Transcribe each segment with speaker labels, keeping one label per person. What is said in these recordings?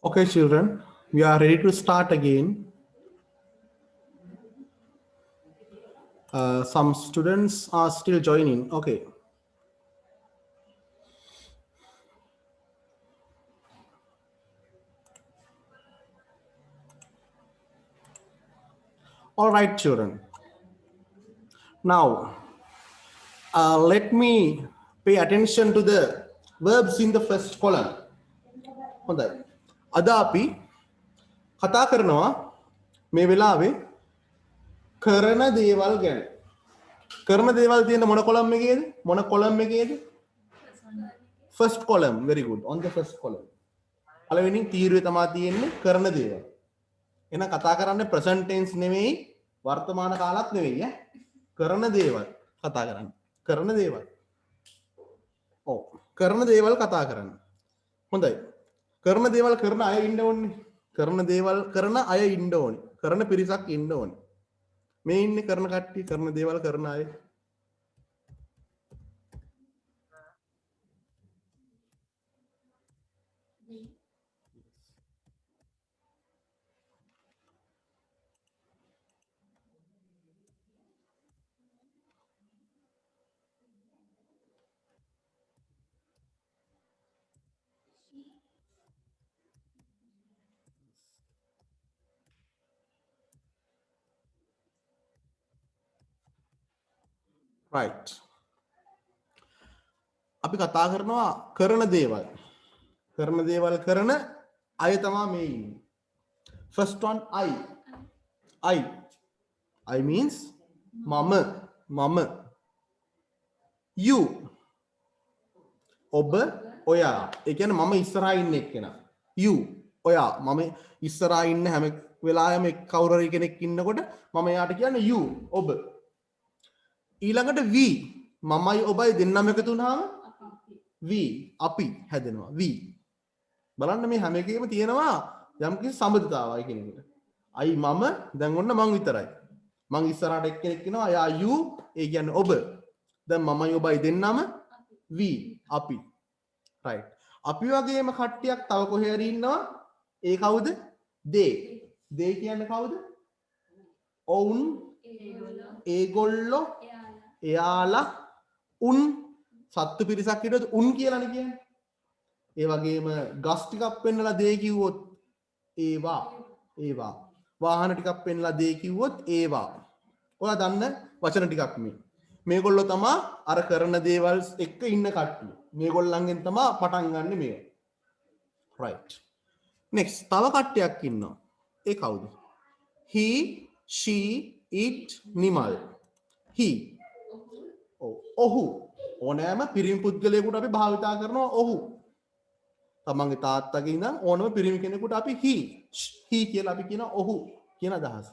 Speaker 1: Okay, children, we are ready to start again. Some students are still joining. Okay. All right, children. Now, let me pay attention to the verbs in the first column. හොඳයි. අද අපි කතා කරනවා මේ වෙලාවේ කරන දේවල් ගැන. කරන දේවල් තියෙන මොන කොලම් එකේද? මොන column එකේද? First column. Very good. On the first column. පළවෙනි තීරුවේ තමයි තියෙන්නේ කරන දේවල්. එහෙනම් කතා කරන්නේ present tense නෙමෙයි වර්තමාන කාලත් නෙවෙයි ඈ. කරන දේවල් කතා කරන්නේ. කරන දේවල්. ඔව්. කරන දේවල් කතා කරන්න. හොඳයි. කරන දේවල් කරන අය ඉන්න ඕනේ. කරන දේවල් කරන අය ඉන්න ඕනේ. කරන පිරිසක් ඉන්න ඕනේ. මේ ඉන්නේ කරන කට්ටිය කරන දේවල් කරන අය. Right. අපි කතා කරනවා කරන දේවල්. කරන දේවල් කරන අය තමයි මේ ඉන්නේ. First one I. I means මම. You. ඔබ ඔයා. ඒ කියන්නේ මම ඉස්සරහා ඉන්න එක්කෙනා. You. ඔයා. මම ඉස්සරහා ඉන්න හැම වෙලාවෙම කවුරු හරි කෙනෙක් ඉන්නකොට මම එයාට කියන්නේ you. ඔබ. ඊළඟට we. මමයි ඔබයි දෙන්නම එකතු වුණාම we. අපි හැදෙනවා. we. බලන්න මේ හැම එකේම තියෙනවා යම්කිසි සම්බන්ධතාවය කෙනෙකුට. I මම දැන් ඔන්න මං විතරයි. මං ඉස්සරහට එක්කෙනෙක් ඉනවා. යා you. ඒ කියන්නේ ඔබ. දැන් මමයි ඔබයි දෙන්නම we. අපි. right. අපි වගේම කට්ටියක් තව කොහේ හරි ඉන්නවා. ඒ කවුද? they. they කියන්නේ කවුද? ඔවුන්. ඒගොල්ලෝ. එයාලා. උන්. සත්තු පිරිසක් හිටියොත් උන් කියලානේ කියන්නේ. ඒ වගේම ගස් ටිකක් පෙන්නලා දේ කිව්වොත් ඒවා. වාහන ටිකක් පෙන්නලා දේ කිව්වොත් ඒවා. ඔයා දන්න වචන ටිකක් මේ. මේගොල්ලෝ තමයි අර කරන දේවල් එක්ක ඉන්න කට්ටිය. මේගොල්ලන්ගෙන් තමයි පටන් ගන්න මේවා. right. next තව කට්ටියක් ඉන්නවා. ඒ කවුද? he, she, it, Nimal. he. ඔහු. ඕනෑම පිරිමි පුද්ගලයෙකුට අපි භාවිතා කරනවා ඔහු. තමන්ගේ තාත්තගේ ඉඳන් ඕනම පිරිමි කෙනෙකුට අපි he කියලා අපි කියනවා ඔහු කියන අදහස.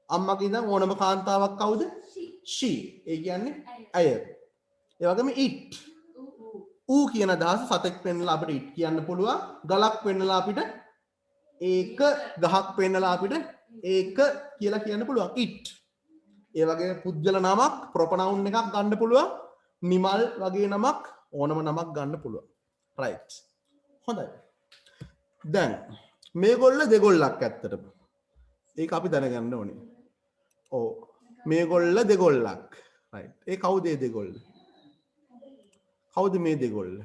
Speaker 1: අම්මගේ ඉඳන් ඕනම කාන්තාවක් කවුද? she. ඒ කියන්නේ ඇය. ඒ වගේම it. ඌ කියන අදහස සතෙක් පෙන්නලා අපිට it කියන්න පුළුවන්. ගලක් පෙන්නලා අපිට ඒක, ගහක් පෙන්නලා අපිට ඒක කියලා කියන්න පුළුවන් it. ඒ වගේ පුද්ගල නමක් ප්‍රොපනවුන් එකක් ගන්න පුළුවන්. නිමල් වගේ නමක් ඕනම නමක් ගන්න පුළුවන්. right. හොඳයි. දැන් මේගොල්ල දෙගොල්ලක් ඇත්තටම. ඒක අපි දැනගන්න ඕනේ. ඔව්. මේගොල්ල දෙගොල්ලක්. right. ඒ කවුද ඒ දෙගොල්ල? කවුද මේ දෙගොල්ල?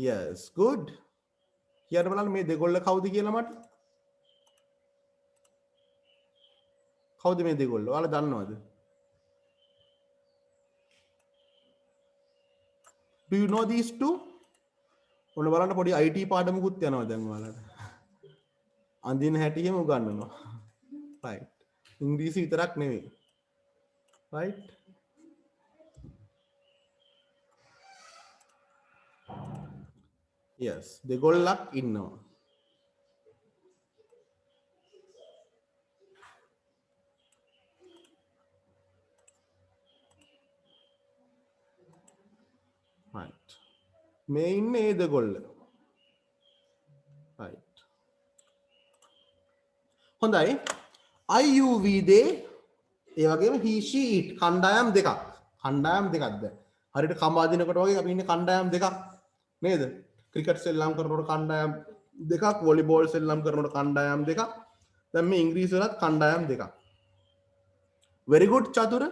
Speaker 1: yes, good. කියන්න බලන්න මේ දෙගොල්ල කවුද කියලා මට. කවුද මේ දෙගොල්ල? ඔයාලා දන්නවද? Do you know these two? ඔන්න බලන්න පොඩි IT පාඩමකුත් යනවා දැන් ඔයාලට. අඳින හැටියෙම උගන්වනවා. right. ඉංග්‍රීසි විතරක් නෙවෙයි. right. yes, දෙගොල්ලක් ඉන්නවා. right. මේ ඉන්නේ ඒ දෙගොල්ල. right. හොඳයි. I you we they ඒ වගේම he she it කණ්ඩායම් දෙකක්. කණ්ඩායම් දෙකක් දැන්. හරියට කඹ අදිනකොට වගේ අපි ඉන්නේ කණ්ඩායම් දෙකක් නේද? ක්‍රිකට් සෙල්ලම් කරනකොට කණ්ඩායම් දෙකක් වොලිබෝල් සෙල්ලම් කරනකොට කණ්ඩායම් දෙකක්. දැන් මේ ඉංග්‍රීසි වලත් කණ්ඩායම් දෙකක්. very good චතුර.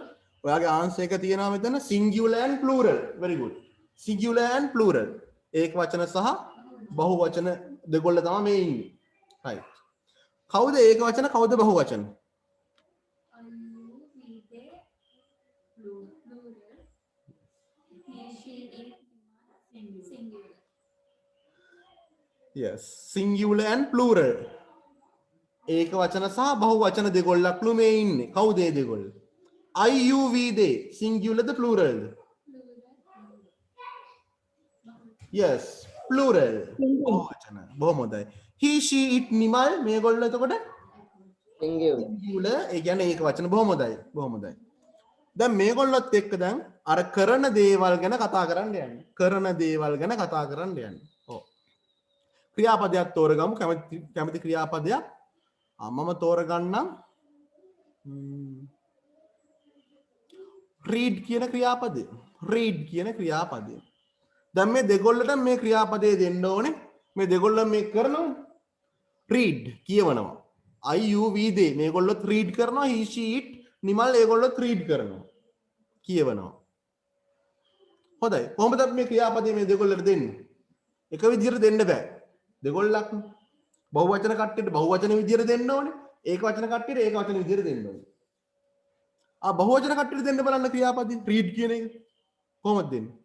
Speaker 1: ඔයාගේ ආන්සර් එක තියෙනවා මෙතන singular and plural. very good. singular and plural. ඒක වචන සහ බහු වචන දෙකොල්ල තමයි මේ ඉන්නේ. right. කවුද ඒක වචන කවුද බහු වචන? yes singular and plural. ඒක වචන සහ බහු වචන දෙකොල්ලක්ලු මේ ඉන්නේ. කවුද ඒ දෙකොල්ල? I you we they singular the plural the? yes plural. බහු වචන. බොහොම හොඳයි. he she it නිමල් මේගොල්ලෝ එතකොට singular. ඒ කියන්නේ ඒක වචන බොහොම හොඳයි. බොහොම හොඳයි. දැන් මේගොල්ලොත් එක්ක දැන් අර කරන දේවල් ගැන කතා කරන්න යන්නේ. කරන දේවල් ගැන කතා කරන්න යන්නේ. ඔව්. ක්‍රියාපදයක් තෝරගමු. කැමති ක්‍රියාපදයක්. මම තෝරගන්නම් read කියන ක්‍රියාපදය. read කියන ක්‍රියාපදය. දැන් මේ දෙගොල්ලට මේ ක්‍රියාපදේ දෙන්න ඕනේ. මේ දෙගොල්ලෝ මේ කරනවනේ. read කියවනවා. I you we they මේගොල්ලොත් read කරනවා. he she it Nimal ඒගොල්ලොත් read කරනවා. කියවනවා. හොඳයි. කොහොමද මේ ක්‍රියාපදේ මේ දෙගොල්ලට දෙන්නේ? එක විදිහට දෙන්න බෑ. දෙගොල්ලක් බහුවචන කට්ටියට බහුවචන විදිහට දෙන්න ඕනේ. ඒක වචන කට්ටියට ඒක වචන විදිහට දෙන්න ඕනේ. බහුවචන කට්ටියට දෙන්න බලන්න ක්‍රියාපදේ read කියන එක. කොහොමද දෙන්නේ?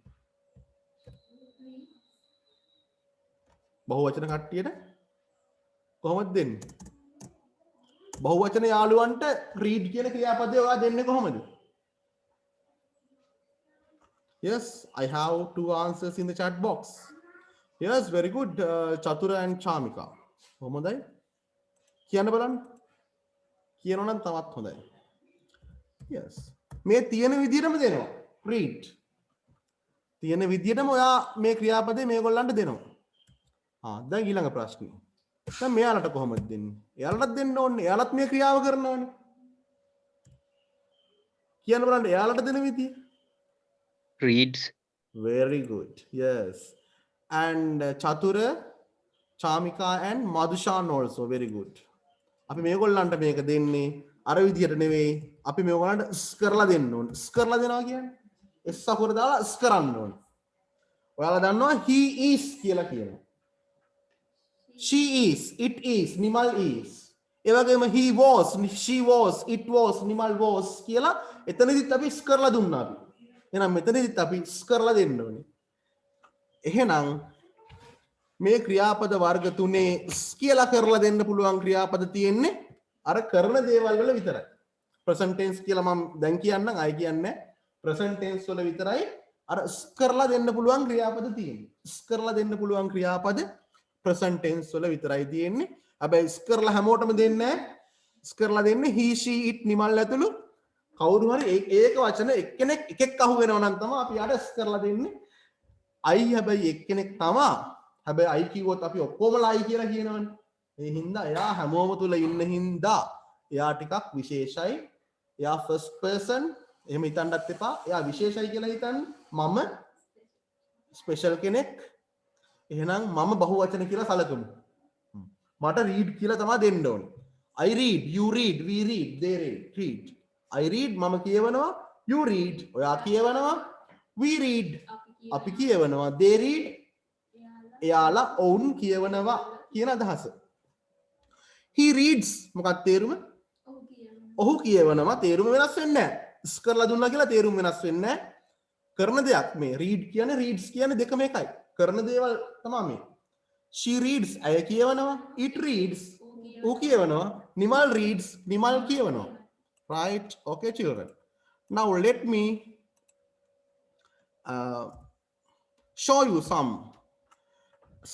Speaker 1: බහුවචන කට්ටියට කොහොමද දෙන්නේ? බහුවචන යාළුවන්ට read කියන ක්‍රියාපදේ ඔයා දෙන්නේ කොහොමද? yes I have two answers in the chat box. yes very good Chatura and Chamika. හොඳයි. කියන්න බලන්න. කියනවා නම් තවත් හොඳයි. yes මේ තියෙන විදිහටම දෙනවා. read. තියෙන විදිහටම ඔයා මේ ක්‍රියාපදේ මේගොල්ලන්ට දෙනවා. දැන් ඊළඟ ප්‍රශ්නේ. දැන් මෙයාලට කොහොමද දෙන්නේ? එයාලටත් දෙන්න ඕනේ. එයාලත් මේ ක්‍රියාව කරනවානේ. කියන්න බලන්න එයාලට දෙන විදිය.
Speaker 2: reads.
Speaker 1: very good. yes and Chatura, Chamika and Madhushan also very good. අපි මේගොල්ලන්ට මේක දෙන්නේ අර විදියට නෙවෙයි. අපි මේගොල්ලන්ට ස් කරලා දෙන්න ඕනේ. ස් කරලා දෙනවා කියන්නේ s අකුර දාලා ස් කරන්න ඕනේ. ඔයාලා දන්නවා he is කියලා කියනවා. she is, it is, Nimal is. ඒ වගේම he was, she was, it was, Nimal was කියලා එතනදිත් අපි ස් කරලා දුන්නා අපි. එහෙනම් මෙතනදිත් අපි ස් කරලා දෙන්න ඕනේ. එහෙනම් මේ ක්‍රියාපද වර්ග තුනේ කියලා කරලා දෙන්න පුළුවන් ක්‍රියාපද තියෙන්නේ අර කරන දේවල් වල විතරයි. present tense කියලා මම දැන් කියන්නම් අය කියන්නේ present tense වල විතරයි අර කරලා දෙන්න පුළුවන් ක්‍රියාපද තියෙන්නේ. කරලා දෙන්න පුළුවන් ක්‍රියාපද present tense වල විතරයි තියෙන්නේ. හැබැයි කරලා හැමෝටම දෙන්නේ නැහැ. කරලා දෙන්නේ he she it නිමල් ඇතුළු කවුරු හරි ඒක වචන එක්කෙනෙක් එකෙක් අහු වෙනවා නම් තමයි අපි ආඩ කරලා දෙන්නේ. I හැබැයි එක්කෙනෙක් තමයි. හැබැයි I කිව්වොත් අපි ඔක්කොමලා I කියලා කියනවනේ. ඒ හින්දා එයා හැමෝම තුල ඉන්න හින්දා එයා ටිකක් විශේෂයි. එයා first person එහෙම හිතන්නත් එපා. එයා විශේෂයි කියලා හිතන්න. මම ස්පෙෂල් කෙනෙක්. එහෙනම් මම බහුවචන කියලා සැලකමු. මට read කියලා තමයි දෙන්න ඕනේ. I read, you read, we read, they read. I read මම කියවනවා, you read ඔයා කියවනවා, we read අපි කියවනවා, they read එයාලා ඔවුන් කියවනවා කියන අදහස. He reads මොකක්ද තේරුම? ඔහු කියවනවා තේරුම වෙනස් වෙන්නේ නැහැ. ස් කරලා දුන්නා කියලා තේරුම වෙනස් වෙන්නේ නැහැ. කරන දෙයක් මේ read කියන්නේ reads කියන්නේ දෙකම එකයි. කරන දේවල් තමයි මේ. She reads අය කියවනවා, it reads ඌ කියවනවා, නිමල් reads නිමල් කියවනවා. Right? Okay children. Now let me show you some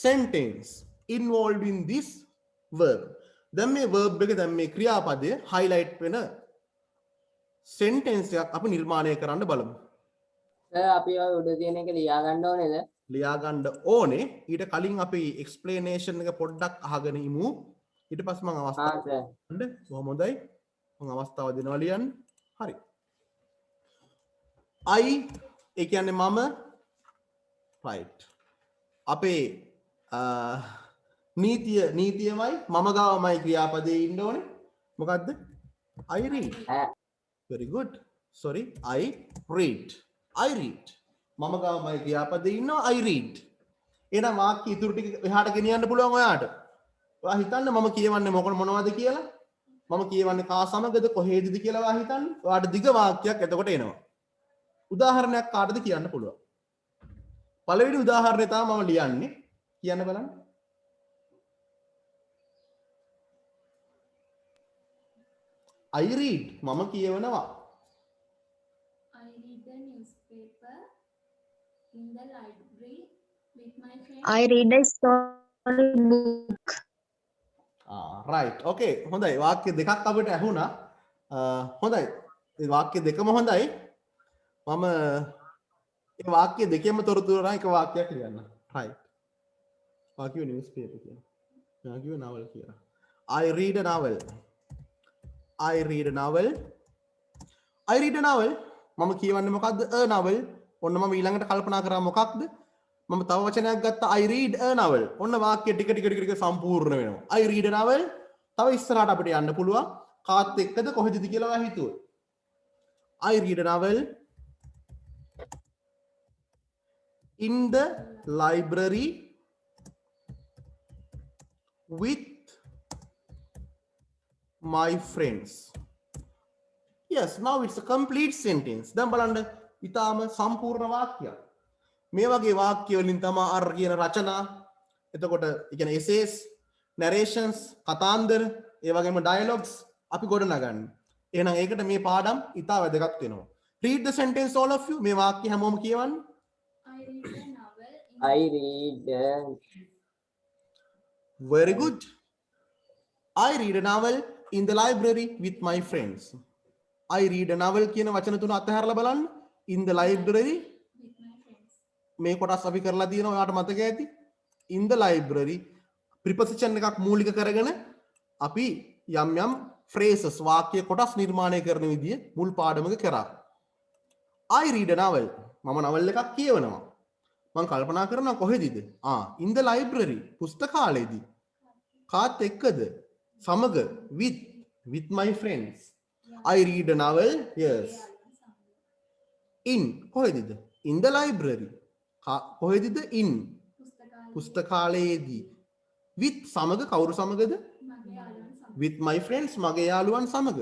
Speaker 1: sentence involved in this verb. දැන් මේ verb එක දැන් මේ ක්‍රියාපදය highlight වෙන sentence එකක් අපි නිර්මාණය කරන්න බලමු.
Speaker 3: සර් අපි ඔය උඩ තියෙන එක ලියා ගන්න ඕනේද?
Speaker 1: ලියා ගන්න ඕනේ. ඊට කලින් අපි explanation එක පොඩ්ඩක් අහගෙන ඉමු. ඊට පස්සේ මම අවස්ථාව දෙන්න. කොහොම හොඳයි. මම අවස්ථාව දෙනවා ලියන්න. හරි. I ඒ කියන්නේ මම right. අපේ නීතියමයි මම ගාවමයි ක්‍රියාපදයේ ඉන්න ඕනේ. මොකද්ද? I read. Very good. Sorry. I read. I read. මම ගාවමයි ක්‍රියාපදයේ ඉන්නවා I read. එහෙනම් වාක්‍ය ඉතුරු ටික එහාට ගෙනියන්න පුළුවන් ඔයාට. ඔයා හිතන්න මම කියවන්නේ මොනවද කියලා? මම කියවන්නේ කා සමගද කොහේදද කියලා ඔයා හිතන්න. ඔයාට දිග වාක්‍යයක් එතකොට එනවා. උදාහරණයක් කාටද කියන්න පුළුවන්. පළවෙනි උදාහරණය තමයි මම ලියන්නේ. කියන්න බලන්න. I read. මම කියවනවා.
Speaker 4: I read the newspaper in the library with my friends.
Speaker 5: I read a story book.
Speaker 1: Right. Okay. හොඳයි. වාක්‍ය දෙකක් අපිට ඇහුණා. හොඳයි. මේ වාක්‍ය දෙකම හොඳයි. මම ඒ වාක්‍ය දෙකෙන්ම තොරතුරු නම් එක වාක්‍යයක් ලියන්න. Right. වාක්‍ය newspaper කියලා. මම කියව novel කියලා. I read a novel. I read a novel. I read a novel. මම කියවන්නේ මොකක්ද? A novel. ඔන්න මම ඊළඟට කල්පනා කරා මොකක්ද? මම තව වචනයක් ගත්තා I read a novel. ඔන්න වාක්‍ය ටික සම්පූර්ණ වෙනවා. I read a novel. තව ඉස්සරහට අපිට යන්න පුළුවන්. කාත් එක්කද කොහෙදද කියලා ඔයා හිතුවොත්. I read a novel in the library with my friends. Yes, now it's a complete sentence. දැන් බලන්න ඊටාම සම්පූර්ණ වාක්‍යයක්. මේ වගේ වාක්‍ය වලින් තමයි අර කියන රචනා, එතකොට ඒ කියන්නේ essays, narrations, කතාන්දර, ඒ වගේම dialogues අපි ගොඩනගන්නේ. එහෙනම් ඒකට මේ පාඩම් ඊටා වැදගත් වෙනවා. Read the sentence all of you. මේ වාක්‍ය හැමෝම කියවන්න.
Speaker 3: I read
Speaker 1: Very good. I read a novel in the library with my friends. I read a novel කියන වචන තුන අතහැරලා බලන්න. In the library
Speaker 4: with my friends.
Speaker 1: මේ කොටස් අපි කරලා තියෙනවා ඔයාලට මතක ඇති. In the library preposition එකක් මූලික කරගෙන අපි යම් phrases වාක්‍ය කොටස් නිර්මාණය කරන විදිය මුල් පාඩමක කරා. I read a novel. මම novel එකක් කියවනවා. මම කල්පනා කරනවා කොහෙදද? In the library පුස්තකාලයේදී. කාත් එක්කද? සමග with my friends. I read a novel. Yes. In කොහෙදද? In the library. කොහෙදද? In පුස්තකාලයේදී. with සමග කවුරු සමගද? with my friends මගේ යාළුවන් සමග.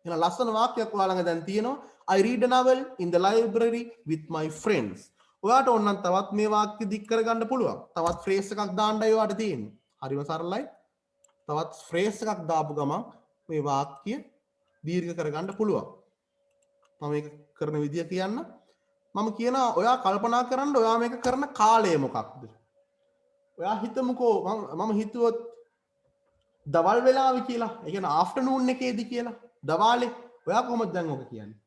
Speaker 1: එහෙනම් ලස්සන වාක්‍යයක් ඔයාලා ළඟ දැන් තියෙනවා. I read a novel in the library with my friends. ඔයාට ඕන නම් තවත් මේ වාක්‍ය දික් කරගන්න පුළුවන්. තවත් phrase එකක් දාන්නයි ඔයාට තියෙන්නේ. හරිම සරලයි. තවත් phrase එකක් දාපු ගමන් මේ වාක්‍ය දීර්ඝ කරගන්න පුළුවන්. මම මේක කරන විදිය කියන්න. මම කියනවා ඔයා කල්පනා කරන්න ඔයා මේක කරන කාලය මොකක්ද? ඔයා හිතමුකෝ මම හිතුවොත් දවල් වෙලාවේ කියලා. ඒ කියන්නේ ආෆ්ටර්නූන් එකේදී කියලා. දවාලේ. ඔයා කොහොමද දැන් ඔක කියන්නේ?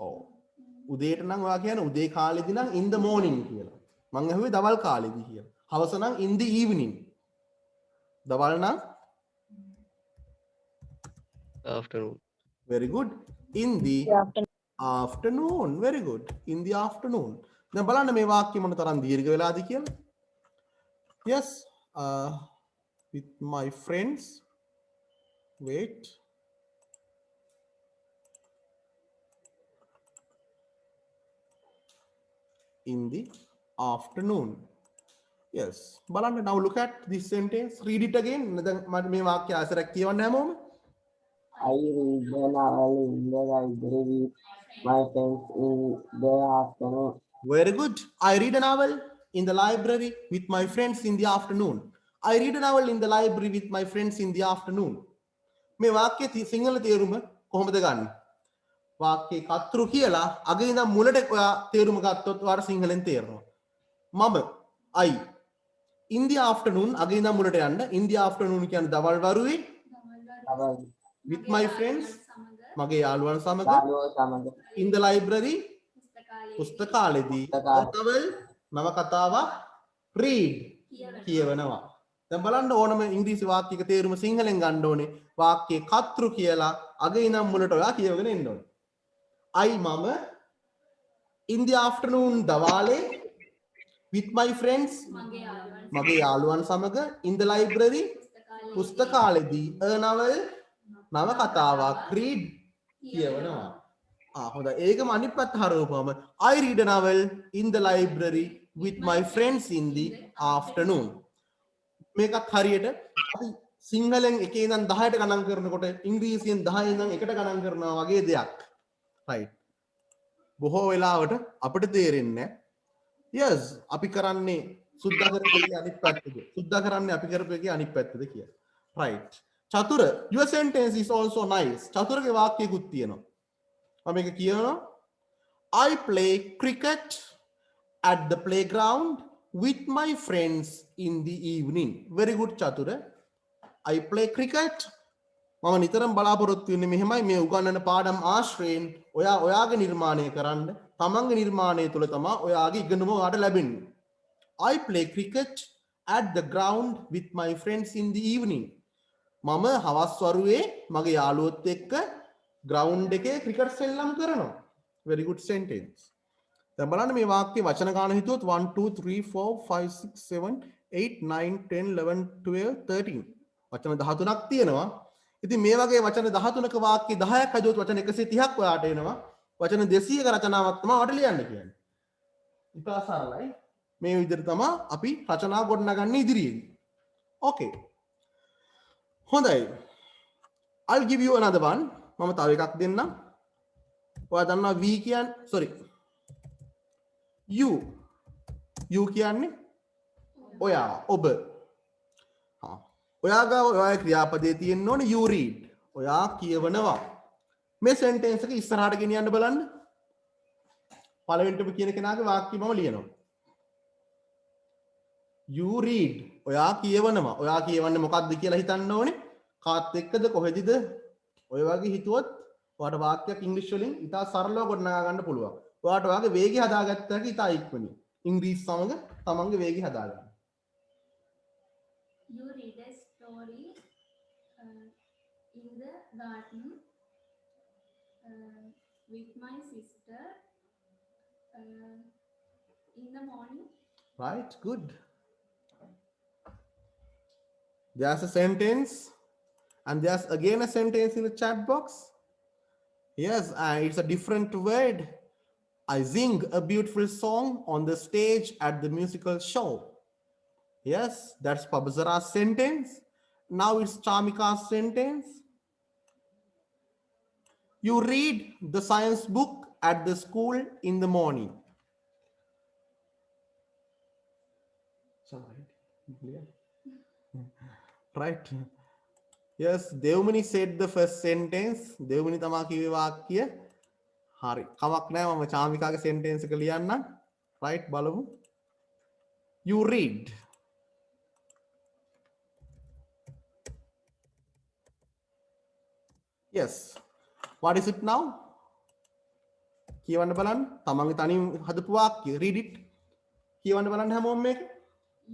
Speaker 1: ඔව්. උදේට නම් ඔයා කියන්නේ උදේ කාලෙදී නම් in the morning කියලා. මං අහුවේ දවල් කාලෙදී කියලා. හවස නම් in the evening. දවල් නම්
Speaker 2: afternoon.
Speaker 1: Very good. In the afternoon. Very good. In the afternoon. දැන් බලන්න මේ වාක්‍ය මොන තරම් දීර්ඝ වෙලාද කියලා. Yes. With my friends. Wait. In the afternoon. Yes. බලන්න now look at this sentence. Read it again. දැන් මම මේ වාක්‍ය ආසරක් කියවන්න හැමෝම.
Speaker 3: I read the novel in the library with my friends in the afternoon.
Speaker 1: Very good. I read a novel in the library with my friends in the afternoon. I read a novel in the library with my friends in the afternoon. මේ වාක්‍යයේ සිංහල තේරුම කොහොමද ගන්න? වාක්‍යයේ කතෘ කියලා අග ඉඳන් මුලට ඔයා තේරුම ගත්තොත් ඔයාට සිංහලෙන් තේරෙනවා. මම I in the afternoon අග ඉඳන් මුලට යන්න in the afternoon කියන්නේ දවල් වරුවේ with my friends මගේ යාළුවන් සමග in the library පුස්තකාලයේදී novel නව කතාවක් read කියවනවා. දැන් බලන්න ඕනම ඉංග්‍රීසි වාක්‍යයක තේරුම සිංහලෙන් ගන්න ඕනේ. වාක්‍යයේ කතෘ කියලා අගේ ඉඳන් මුලට ඔයා කියවගෙන එන්න ඕනේ. I මම in the afternoon දවාලේ with my friends
Speaker 4: මගේ යාළුවන්
Speaker 1: මගේ යාළුවන් සමග in the library පුස්තකාලෙදී a novel නව කතාවක් read කියවනවා. හොඳයි. ඒකම අනිත් පැත්ත හරවපුවම I read a novel in the library with my friends in the afternoon. මේකත් හරියට අපි සිංහලෙන් 1 ඉඳන් 10ට ගණන් කරනකොට ඉංග්‍රීසියෙන් 10 ඉඳන් 1ට ගණන් කරනවා වගේ දෙයක්. right. බොහෝ වෙලාවට අපිට තේරෙන්නේ yes අපි කරන්නේ සුද්ධ කරපේකේ අනිත් පැත්තද සුද්ධ කරන්නේ අපි කරපේකේ අනිත් පැත්තද කියලා. right. Chathura your sentence is also nice. චතුරගේ වාක්‍යයකුත් තියෙනවා. මම මේක කියනවා I play cricket at the playground with my friends in the evening. Very good Chathura. I play cricket. මම නිතරම බලාපොරොත්තු වෙන්නේ මෙහෙමයි මේ උගන්වන පාඩම් ආශ්‍රයෙන් ඔයා ඔයාගේ නිර්මාණය කරන්න. තමන්ගේ නිර්මාණය තුළ තමයි ඔයාගේ ඉගෙනුම ඔයාට ලැබෙන්නේ. I play cricket at the ground with my friends in the evening. මම හවස් වරුවේ මගේ යාළුවොත් එක්ක ground එකේ cricket සෙල්ලම් කරනවා. Very good sentence. දැන් බලන්න මේ වාක්‍යයේ වචන ගාන හිතුවොත් 1 2 3 4 5 6 7 8 9 10 11 12 13 වචන 13ක් තියෙනවා. ඉතින් මේ වගේ වචන 13ක වාක්‍ය 10ක් හදුවොත් වචන 130ක් ඔයාට එනවා. වචන 200ක රචනාවක් තමයි ඔයාට ලියන්න කියන්නේ. ඉතා සරලයි. මේ විදිහට තමයි අපි රචනා ගොඩනගන්නේ ඉදිරියේදී. Okay. හොඳයි. I'll give you another one. මම තව එකක් දෙන්නම්. ඔයා දන්නවා V කියන්නේ sorry. You කියන්නේ ඔයා ඔබ. ඔයා ගාව ඔයාගේ ක්‍රියාපදයේ තියෙන්න ඕනේ you read. ඔයා කියවනවා. මේ sentence එක ඉස්සරහට ගෙනියන්න බලන්න. පළවෙනිටම කියන කෙනාගේ වාක්‍ය මම ලියනවා. You read. ඔයා කියවනවා. ඔයා කියවන්නේ මොකක්ද කියලා හිතන්න ඕනේ. කාත් එක්කද කොහෙදද? ඔය වගේ හිතුවොත් ඔයාට වාක්‍යයක් ඉංග්‍රීසි වලින් ඉතා සරලව ගොඩනගා ගන්න පුළුවන්. ඔයාට ඔයාගේ වේගය හදාගත්ත හැකි ඉතා ඉක්මනින්. ඉංග්‍රීසි සමග තමන්ගේ වේගය හදාගන්න.
Speaker 4: You read a story in the garden with my sister in the morning.
Speaker 1: Right, good. There's a sentence and there's again a sentence in the chat box. Yes, it's a different word. I sing a beautiful song on the stage at the musical show. Yes, that's Pabazara's sentence. Now it's Chamika's sentence. You read the science book at the school in the morning. Right. Yes, Devmani said the first sentence. Devmani තමා කිව්වේ වාක්‍ය. හරි. කමක් නැහැ මම චාමිකාගේ sentence එක ලියන්නම්. Right බලමු. You read. Yes. What is it now? කියවන්න බලන්න. තමන්ගේ තනියම හදපු වාක්‍ය. Read it. කියවන්න බලන්න හැමෝම මේක.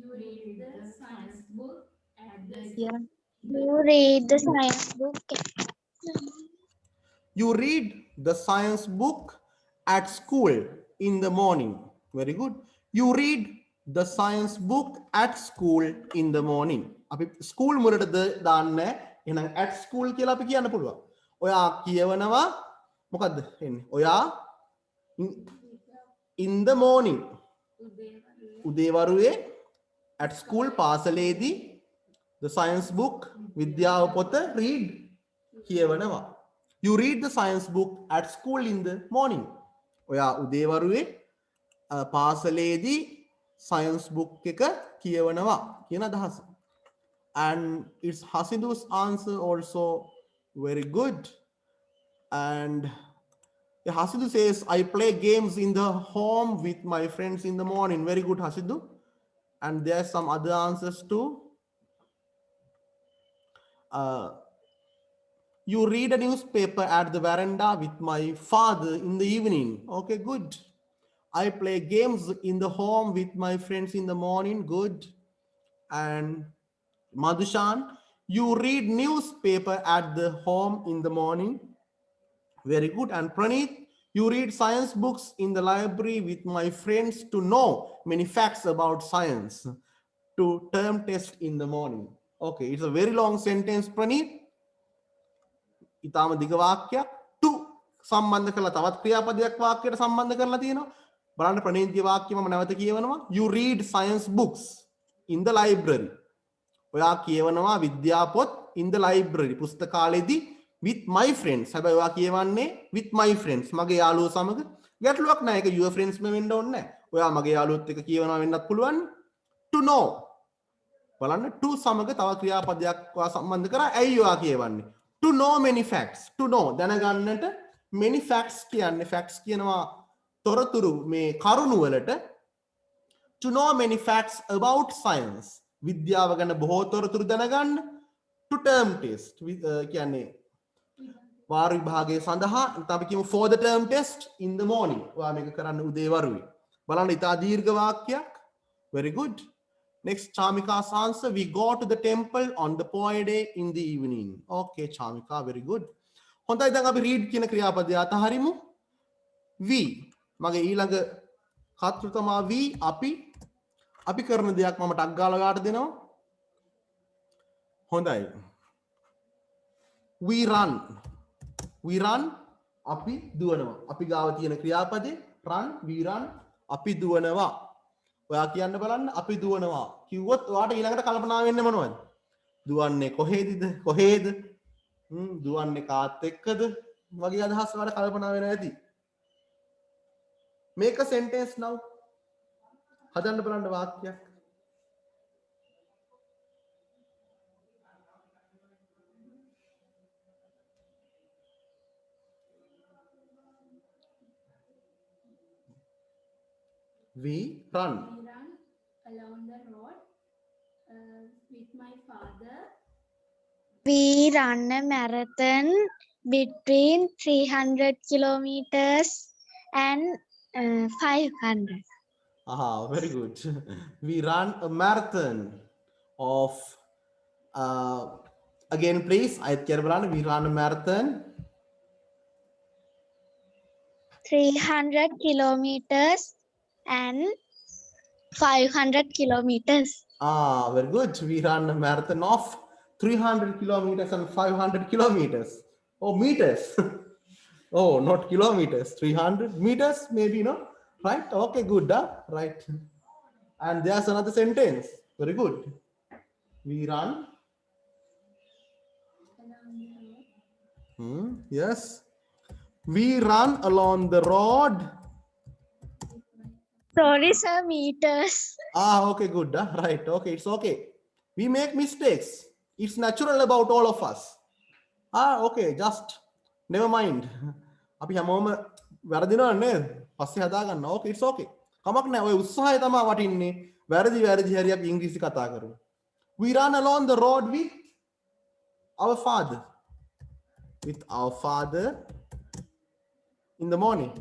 Speaker 4: You read the science book at the
Speaker 5: Yeah. You read the science book.
Speaker 1: You read the science book at school in the morning. Very good. You read the science book at school in the morning. අපි school මුලටද දාන්නේ එහෙනම් at school කියලා අපි කියන්න පුළුවන්. ඔයා කියවනවා මොකද්ද එන්නේ? ඔයා in the morning උදේවරුේ at school පාසලේදී the science book විද්‍යාව පොත read කියවනවා. You read the science book at school in the morning. ඔයා උදේවරුේ පාසලේදී science book එක කියවනවා කියන අදහස. And it's Hasindu's answer also very good. And Hasindu says, I play games in the home with my friends in the morning. Very good, Hasindu. And there are some other answers too. You read a newspaper at the veranda with my father in the evening. Okay, good. I play games in the home with my friends in the morning. Good. And Madhushan, you read newspaper at the home in the morning. Very good. And Praneeth, you read science books in the library with my friends to know many facts about science. To term test in the morning. Okay, it's a very long sentence, Praneeth. ඉතාම දිග වාක්‍යයක්. To සම්බන්ධ කරලා තවත් ක්‍රියාපදයක් වාක්‍යයට සම්බන්ධ කරලා තියෙනවා. බලන්න ප්‍රනීත්ගේ වාක්‍ය මම නැවත කියවනවා. You read science books in the library. ඔයා කියවනවා විද්‍යා පොත් in the library. පුස්තකාලයේදී with my friends. හැබැයි ඔයා කියවන්නේ with my friends. මගේ යාළුවෝ සමග. ගැටලුවක් නැහැ. ඒක your friends මේ වෙන්න ඕනේ නැහැ. ඔයා මගේ යාළුවොත් එක්ක කියවනවා වෙන්නත් පුළුවන්. To know. බලන්න to සමග තව ක්‍රියාපදයක් ඔයා සම්බන්ධ කරා. ඇයි ඔයා කියවන්නේ? To know many facts. To know දැනගන්නට many facts කියන්නේ facts කියනවා තොරතුරු මේ කරුණු වලට. To know many facts about science. විද්‍යාව ගැන බොහෝ තොරතුරු දැනගන්න. To term test කියන්නේ වාර විභාගයේ සඳහා අපි කියමු for the term test in the morning. ඔයා මේක කරන්න උදේ වරුවේ. බලන්න ඉතා දීර්ඝ වාක්‍යයක්. Very good. Next, Chamika's answer. We go to the temple on the Poy day in the evening. Okay, Chamika, very good. හොඳයි දැන් අපි read කියන ක්‍රියාපදය අතහරිමු. We. මගේ ඊළඟ කර්තෘ තමා we අපි කරන දෙයක් මම ටක් ගාලා ඔයාලට දෙනවා. හොඳයි. We run. අපි දුවනවා. අපි ගාව තියෙන ක්‍රියාපදේ run, we run, අපි දුවනවා. ඔයා කියන්න බලන්න අපි දුවනවා කිව්වොත් ඔයාට ඊළඟට කල්පනා වෙන්නේ මොනවද? දුවන්නේ කොහෙද? දුවන්නේ කාත් එක්කද? වගේ අදහස් වල කල්පනා වෙනවා ඇති. මේක sentence now. හදන්න බලන්න වාක්‍යයක්. We run.
Speaker 4: We run along the road with my father.
Speaker 5: We run a marathon between 300 kilometers and 500.
Speaker 1: Aha, very good. We run a marathon of again please. We run a marathon
Speaker 5: 300 kilometers and 500 kilometers.
Speaker 1: Very good. We run a marathon of 300 kilometers and 500 kilometers. Oh, meters. Oh, not kilometers. 300 meters, maybe, no? Right? Okay, good. Right. And there's another sentence. Very good. We run. Yes. We run along the road.
Speaker 5: Sorry, sir, meters.
Speaker 1: Okay, good. Right. Okay, it's okay. We make mistakes. It's natural about all of us. Okay, just never mind. අපි හැමෝම වැරදිනවා නේද? පස්සේ හදා ගන්න. Okay, it's okay. කමක් නැහැ. ඔය උත්සාහය තමයි වටින්නේ. වැරදි හරි අපි ඉංග්‍රීසි කතා කරමු. We run along the road with our father. With our father in the morning.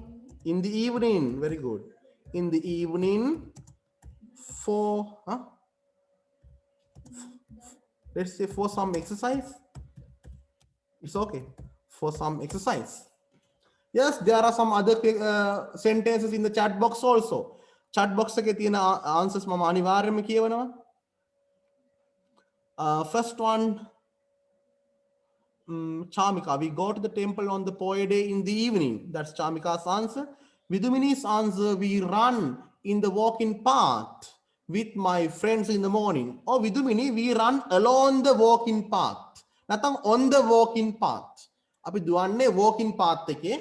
Speaker 1: In the evening. Very good. In the evening for let's say for some exercise. It's okay. For some exercise. Yes, there are some other sentences in the chat box also. Chat box එකේ තියෙන answers මම අනිවාර්යයෙන්ම කියවනවා. First one, Chamika, we go to the temple on the Poy day in the evening. That's Chamika's answer. Vidumini's answer, we run in the walking path with my friends in the morning. Oh, Vidumini, we run along the walking path. Natham on the walking path. අපි දුවන්නේ walking path එකේ.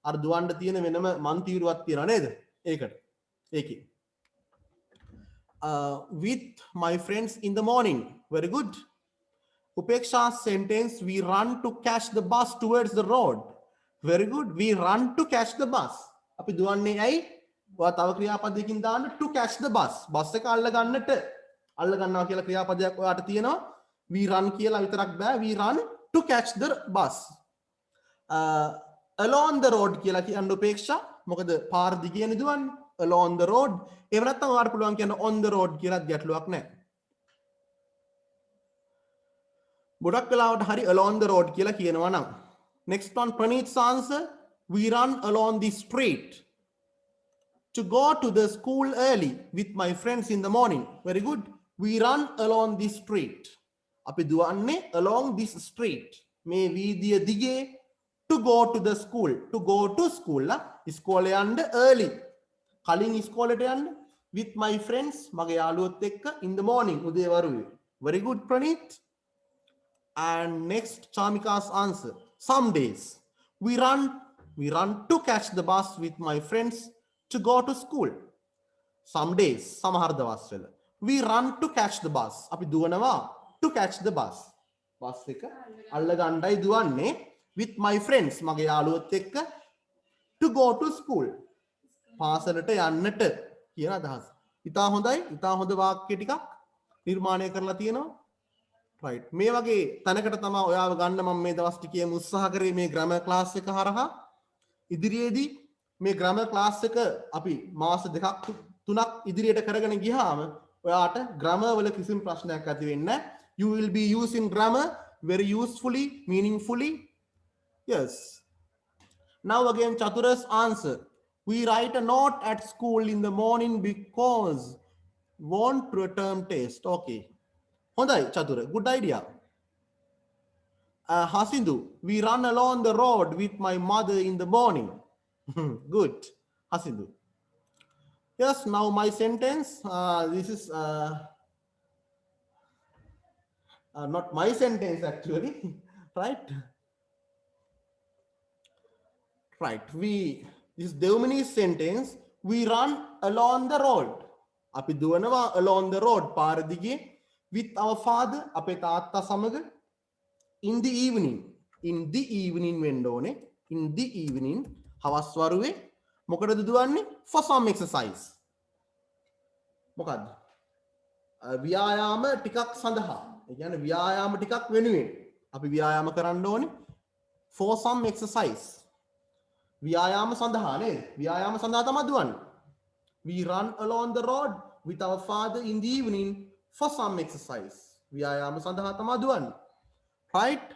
Speaker 1: අර දුවන්න තියෙන වෙනම මන් තීරුවක් තියනවා නේද? ඒකේ. With my friends in the morning. Very good. Upeksha's sentence, we run to catch the bus towards the road. Very good. We run to catch the bus. අපි දුවන්නේ ඇයි? ඔයා තව ක්‍රියාපදයකින් දාන්න to catch the bus. Bus එක අල්ල ගන්නවා කියලා ක්‍රියාපදයක් ඔයාට තියෙනවා. We run කියලා විතරක් බෑ. We run to catch the bus. Along the road කියලා කියන්න උපේක්ෂා. මොකද පාර දිගේනේ දුවන්නේ. Along the road. එහෙම නැත්නම් ඔයාට පුළුවන් කියන්න on the road කියලාත් ගැටලුවක් නැහැ. ගොඩක් වෙලාවට හරි along the road කියලා කියනවා නම්. Next one, Praneeth's answer. We run along the street to go to the school early with my friends in the morning. Very good. We run along the street. අපි දුවන්නේ along this street. මේ වීදිය දිගේ to go to the school. To go to school. ඉස්කෝලේ යන්න early. කලින් ඉස්කෝලේට යන්න with my friends මගේ යාළුවොත් එක්ක in the morning උදේ වරුවේ. Very good, Praneeth. And next, Chamika's answer. Some days we run to catch the bus with my friends to go to school. Some days, සමහර දවස්වල we run to catch the bus. අපි දුවනවා to catch the bus. Bus එක අල්ල ගන්නයි දුවන්නේ with my friends මගේ යාළුවොත් එක්ක to go to school. පාසලට යන්නට කියන අදහස. ඉතා හොඳයි. ඉතා හොඳ වාක්‍ය ටිකක් නිර්මාණය කරලා තියෙනවා. right. මේ වගේ තැනකට තමයි ඔයාව ගන්න මම මේ දවස් ටිකේම උත්සාහ කරේ මේ grammar class එක හරහා. ඉදිරියේදී මේ grammar class එක අපි මාස දෙකක් තුනක් ඉදිරියට කරගෙන ගියාම ඔයාට grammar වල කිසිම ප්‍රශ්නයක් ඇති වෙන්නේ නැහැ. You will be using grammar very usefully, meaningfully. Yes. Now again, Chatura's answer. We write a note at school in the morning because want to a term test. Okay. Hondai, Chatura. Good idea. Hasindu. We run along the road with my mother in the morning. Good. Hasindu. Yes, now my sentence. This is not my sentence actually. Right? Right. This Devmani's sentence. We run along the road. Api duwanawa along the road. Paradige with our father. Ape taatta samaga. In the evening. In the evening window. In the evening. Hawas waruwe. Mokadada duwanne? For some exercise. Mokad. ව්‍යායාම ටිකක් සඳහා. ඒ කියන්නේ ව්‍යායාම ටිකක් වෙනුවෙන් අපි ව්‍යායාම කරන්න ඕනේ for some exercise. ව්‍යායාම සඳහා නේද? ව්‍යායාම සඳහා තමයි දුවන්නේ. We run along the road with our father in the evening for some exercise. ව්‍යායාම සඳහා තමයි දුවන්නේ. Right?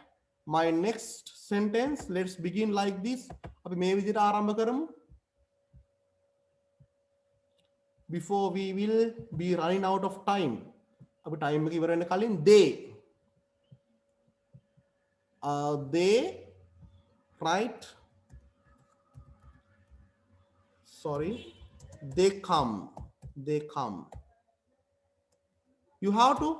Speaker 1: My next sentence, let's begin like this. අපි මේ විදිහට ආරම්භ කරමු. Before we will be running out of time. අපි time එක ඉවර වෙන්න කලින් they right, sorry, they come. You have to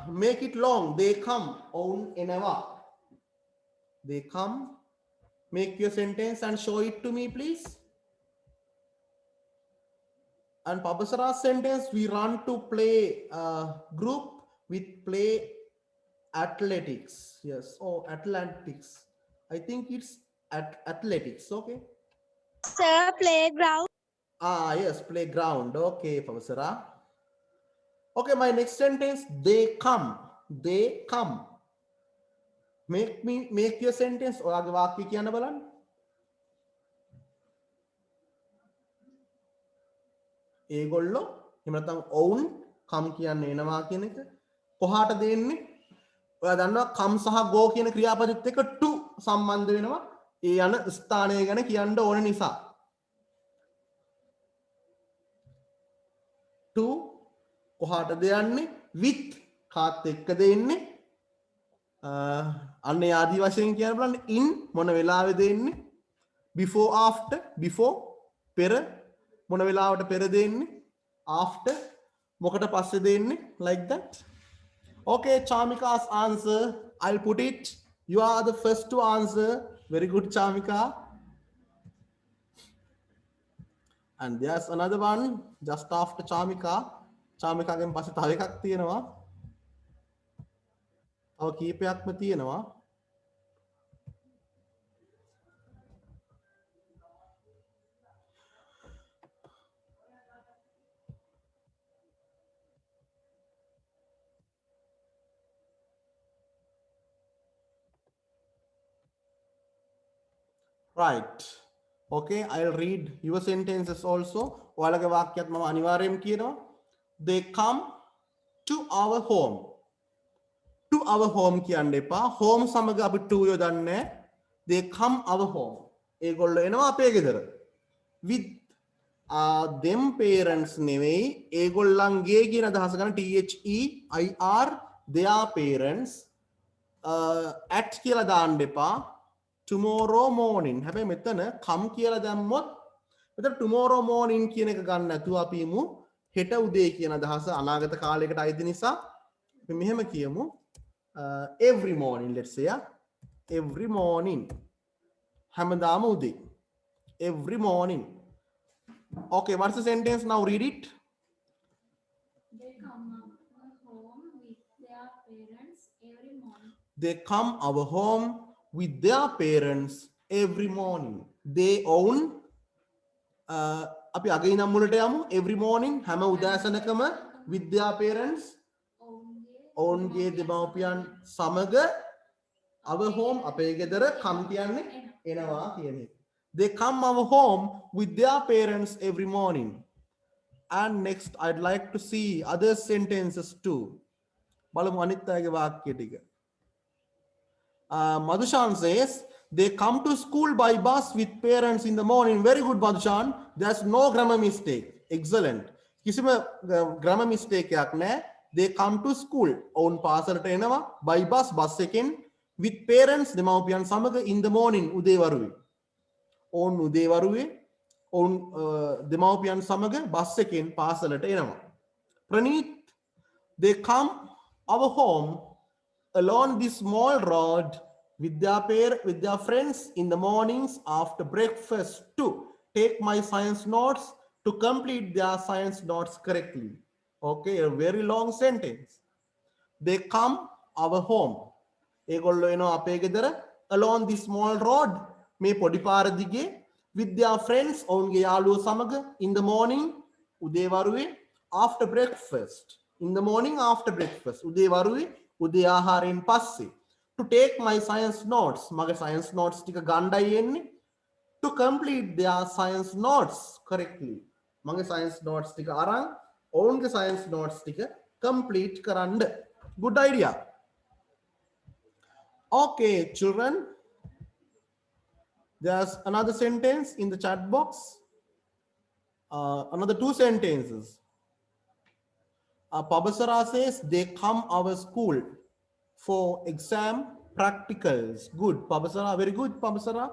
Speaker 1: make it long. They come on enawa. They come. Make your sentence and show it to me, please. And Pabasara's sentence, we run to play group with play athletics. Yes. Oh, athletics. I think it's athletics. Okay.
Speaker 5: Sir, playground.
Speaker 1: Yes, playground. Okay, Pabasara. Okay, my next sentence, they come. They come. Make your sentence. ඔයාගේ වාක්‍ය කියන්න බලන්න. ඒගොල්ලෝ එහෙම නැත්නම් ඔවුන් come කියන්නේ එනවා කියන එක කොහාට දෙන්නේ? ඔයා දන්නවා come සහ go කියන ක්‍රියාපදෙත් එක්ක to සම්බන්ධ වෙනවා. ඒ යන ස්ථානය ගැන කියන්න ඕන නිසා. to කොහාටද යන්නේ? with කාත් එක්කද එන්නේ? අන්න ඒ ආදි වශයෙන් කියන්න බලන්න. in මොන වෙලාවෙද එන්නේ? before, after, before පෙර මොන වෙලාවට පෙර දෙන්නේ? after මොකට පස්සේ දෙන්නේ? like that. Okay, Chamika's answer, I'll put it. You are the first to answer. Very good, Chamika. And there's another one just after Chamika. Chamika ගෙන් පස්සේ තව එකක් තියෙනවා. තව කීපයක්ම තියෙනවා. Right. Okay, I'll read your sentences also. ඔයාලගේ වාක්‍යත් මම අනිවාර්යයෙන් කියනවා. They come to our home. to our home කියන්න එපා. home සමග අපි to යොදන්නේ. They come our home. ඒගොල්ලෝ එනවා අපේ ගෙදර. with them parents නෙවෙයි ඒගොල්ලන්ගේ කියන අදහස ගන්න THEIR their parents at කියලා දාන්න එපා tomorrow morning හැබැයි මෙතන come කියලා දැම්මොත් මෙතන tomorrow morning කියන එක ගන්න නැතුව අපි යමු හෙට උදේ කියන අදහස අනාගත කාලයකට අයිති නිසා අපි මෙහෙම කියමු every morning let's say every morning හැමදාම උදේ every morning. Okay, what's the sentence now? Read it.
Speaker 4: They come home with their parents every morning.
Speaker 1: They come our home with their parents every morning. They own අපි අගේ නම් මුලට යමු every morning හැම උදෑසනකම with their parents ඔවුන්ගේ දෙමව්පියන් සමග our home අපේ ගෙදර come කියන්නේ එනවා කියන එක. They come our home with their parents every morning. And next, I'd like to see other sentences too. බලමු අනිත් අයගේ වාක්‍ය ටික. Madhushan says, they come to school by bus with parents in the morning. Very good, Madhushan. There's no grammar mistake. Excellent. කිසිම grammar mistake එකක් නැහැ. They come to school. ඔවුන් පාසලට එනවා by bus එකෙන් with parents දෙමව්පියන් සමග in the morning උදේ වරුවේ. ඔවුන් උදේ වරුවේ ඔවුන් දෙමව්පියන් සමග බස් එකෙන් පාසලට එනවා. Praneeth they come our home along this small road with their friends in the mornings after breakfast to take my science notes to complete their science notes correctly. Okay, a very long sentence. They come our home. ඒගොල්ලෝ එනවා අපේ ගෙදර along this small road මේ පොඩි පාර දිගේ with their friends ඔවුන්ගේ යාළුවෝ සමග in the morning උදේ වරුවේ after breakfast in the morning after breakfast උදේ වරුවේ උදේ ආහාරයෙන් පස්සේ to take my science notes මගේ science notes ටික ගණ්ඩායි එන්නේ to complete their science notes correctly මගේ science notes ටික අරන් ඔවුන්ගේ science notes ටික complete කරන්න. Good idea. Okay, children. There's another sentence in the chat box. Another two sentences. Pabasara says they come our school for exam practicals. Good, Pabasara. Very good, Pabasara.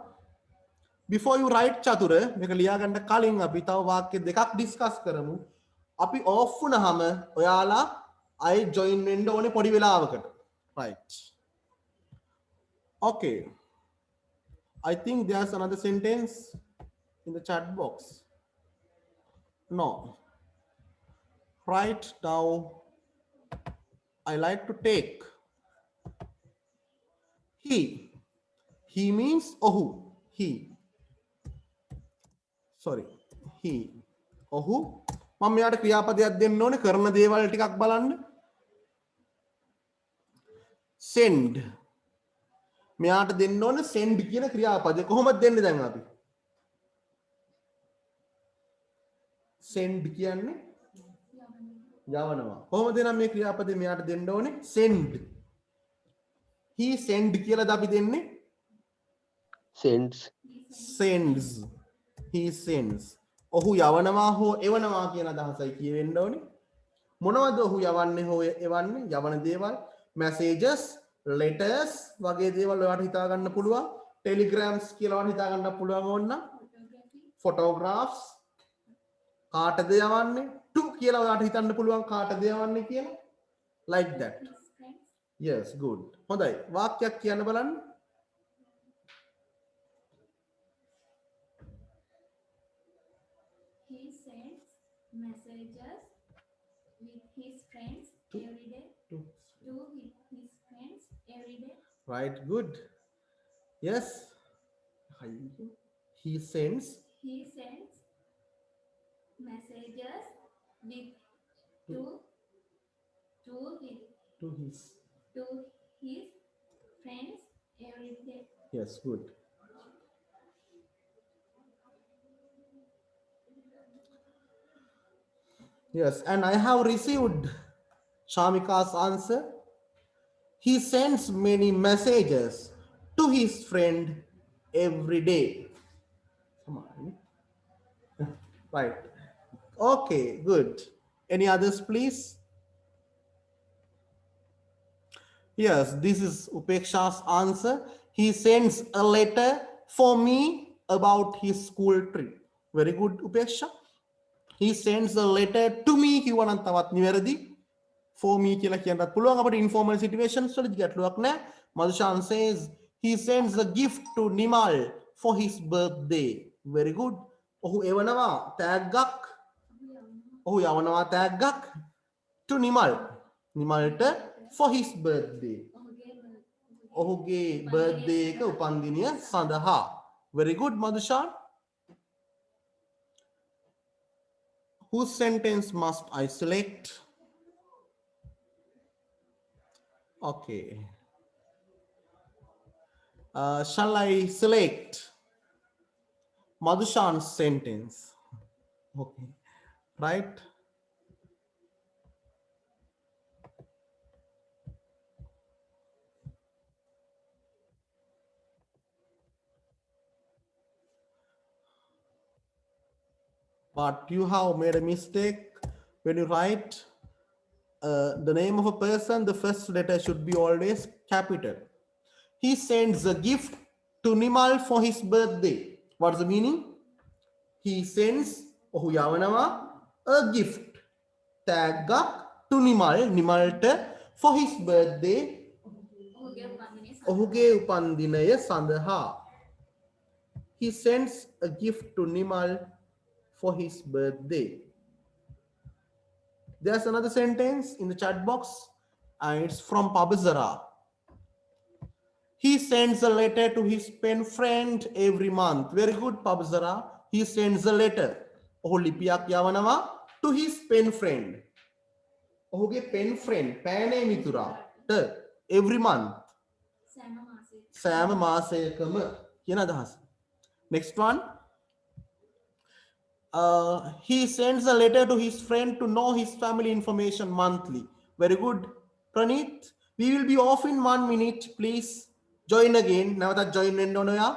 Speaker 1: Before you write Chatura, මේක ලියා ගන්න කලින් අපි තව වාක්‍ය දෙකක් discuss කරමු. අපි off වුණාම ඔයාලා I join වෙන්න ඕනේ පොඩි වෙලාවකට. Right. Okay. I think there's another sentence in the chat box. No. Right now, I like to take. He. He means ohu. He. Sorry. He. Ohu. මම මෙයාට ක්‍රියාපදයක් දෙන්න ඕනේ කරන දේවල් ටිකක් බලන්න. Send. මෙයාට දෙන්න ඕන send කියන ක්‍රියාපදය කොහොමද දෙන්නේ දැන් අපි send කියන්නේ යවනවා කොහොමද නම් මේ ක්‍රියාපදය මෙයාට දෙන්න ඕනේ send he send කියලාද අපි දෙන්නේ
Speaker 3: sends
Speaker 1: he sends ඔහු යවනවා හෝ එවනවා කියන අදහසයි කියවෙන්න ඕනේ මොනවද ඔහු යවන්නේ හෝ එවන්නේ යවන දේවල් messages letters වගේ දේවල් ඔයාලට හිතා ගන්න පුළුවන් telegrams කියලා ඔයාලට හිතා ගන්න පුළුවන් ඕන photographs කාටද යවන්නේ to කියලා ඔයාලට හිතන්න පුළුවන් කාටද යවන්නේ කියලා like that yes good හොඳයි වාක්‍යයක් කියන්න බලන්න
Speaker 4: He sends messages with his friends every day to his friends every day.
Speaker 1: Right, good. Yes. He sends
Speaker 4: Messages with to his friends every day.
Speaker 1: yes, good. Yes, and I have received Shamika's answer. He sends many messages to his friend every day. Come on. Right. Okay, good. Any others, please? Yes, this is Upeksha's answer. He sends a letter for me about his school trip. Very good, Upeksha. He sends a letter to me කිව්වා නම් තවත් නිවැරදි. For me කියලා කියන්නත් පුළුවන් අපිට informal situations වලදී ගැටලුවක් නැහැ. Madhushan says he sends a gift to Nimal for his birthday. Very good. ඔහු එවනවා තෑග්ගක්. ඔහු යවනවා තෑග්ගක් to Nimal. නිමල්ට for his birthday. ඔහුගේ birthday එක උපන්දිනය සඳහා. Very good, Madhushan. Whose sentence must I select? Okay. Shall I select Madhushan's sentence? Okay. Right. But you have made a mistake when you write the name of a person. The first letter should be always capital. He sends a gift to Nimal for his birthday. What's the meaning? He sends ඔහු යවනවා a gift තෑග්ගක් to Nimal නිමල්ට for his birthday ඔහුගේ උපන්දිනය සඳහා. He sends a gift to Nimal for his birthday. There's another sentence in the chat box and it's from Pabazara. He sends a letter to his pen friend every month. Very good, Pabazara. He sends a letter. ඔහු ලිපියක් යවනවා to his pen friend. ඔහුගේ pen friend පෑනේ මිතුරාට every month. සෑම මාසයකම කියන අදහස. Next one. He sends a letter to his friend to know his family information monthly. Very good, Praneeth. We will be off in 1 minute. Please join again. Now that join වෙන්න ඕන ඔයා.